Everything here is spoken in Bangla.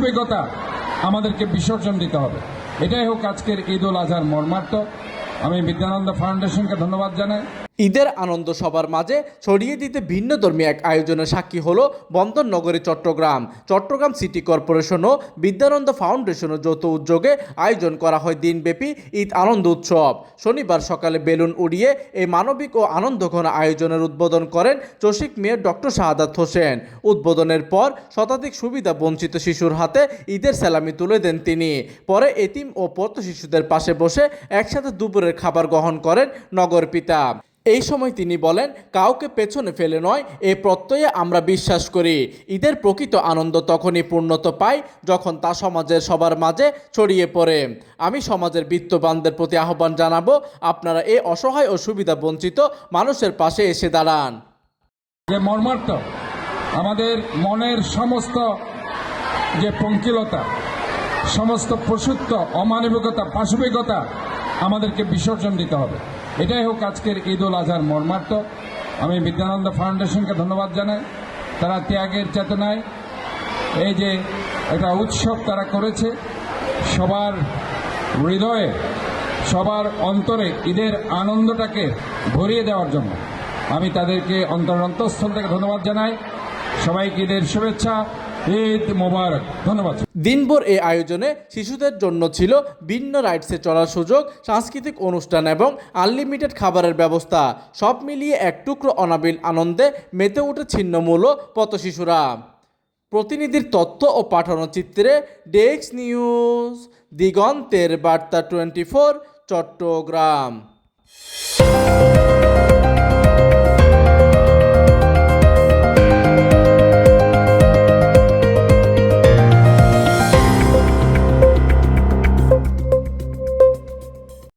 পাশবিকতা আমাদেরকে বিসর্জন দিতে হবে। এটাই হোক আজকের ঈদ উল আজহার মর্মার্থ। আমি বিদ্যানন্দ ফাউন্ডেশনকে ধন্যবাদ জানাই। ঈদের আনন্দ সবার মাঝে ছড়িয়ে দিতে ভিন্নধর্মী এক আয়োজনের সাক্ষী হলো বন্দর নগরী চট্টগ্রাম। চট্টগ্রাম সিটি কর্পোরেশন ও বিদ্যানন্দ ফাউন্ডেশনের যৌথ উদ্যোগে আয়োজন করা হয় দিনব্যাপী ঈদ আনন্দ উৎসব। শনিবার সকালে বেলুন উড়িয়ে এই মানবিক ও আনন্দঘন আয়োজনের উদ্বোধন করেন চসিক মেয়র ডক্টর শাহাদাত হোসেন। উদ্বোধনের পর শতাধিক সুবিধা বঞ্চিত শিশুর হাতে ঈদের সালামি তুলে দেন তিনি। পরে এতিম ও পথ শিশুদের পাশে বসে একসাথে দুপুরের খাবার গ্রহণ করেন নগর পিতা। এই সময় তিনি বলেন, কাউকে পেছনে ফেলে নয়, এই প্রত্যয়ে আমরা বিশ্বাস করি ঈদের প্রকৃত আনন্দ তখনই পূর্ণতা পায় যখন তা সমাজের সবার মাঝে ছড়িয়ে পড়ে। আমি সমাজের বিত্তবানদের প্রতি আহ্বান জানাবো, আপনারা এই অসহায় ও সুবিধা বঞ্চিত মানুষের পাশে এসে দাঁড়ান। যে মর্মার্থ, আমাদের মনের সমস্ত যে পঙ্কিলতা, সমস্ত পশুত্ব, অমানবিকতা, পাশবিকতা আমাদেরকে বিসর্জন দিতে হবে। এটাই হোক আজকের ঈদ উল আজহার মর্মার্থ। আমি বিদ্যানন্দ ফাউন্ডেশনকে ধন্যবাদ জানাই। তারা ত্যাগের চেতনায় এই যে একটা উৎসব তারা করেছে, সবার হৃদয়ে, সবার অন্তরে ঈদের আনন্দটাকে ভরিয়ে দেওয়ার জন্য আমি তাদেরকে অন্তঃস্থল থেকে ধন্যবাদ জানাই। সবাইকে ঈদের শুভেচ্ছা, ঈদ মোবারক। ধন্যবাদ। দিনভর এই আয়োজনে শিশুদের জন্য ছিল ভিন্ন রাইডসে চড়ার সুযোগ, সাংস্কৃতিক অনুষ্ঠান এবং আনলিমিটেড খাবারের ব্যবস্থা। সব মিলিয়ে এক টুকরো অনাবিল আনন্দে মেতে উঠে ছিন্নমূল পথ শিশুরা। প্রতিনিধির তথ্য ও পাঠানো চিত্রে ডেস্ক নিউজ, দিগন্তের বার্তা 24, চট্টগ্রাম।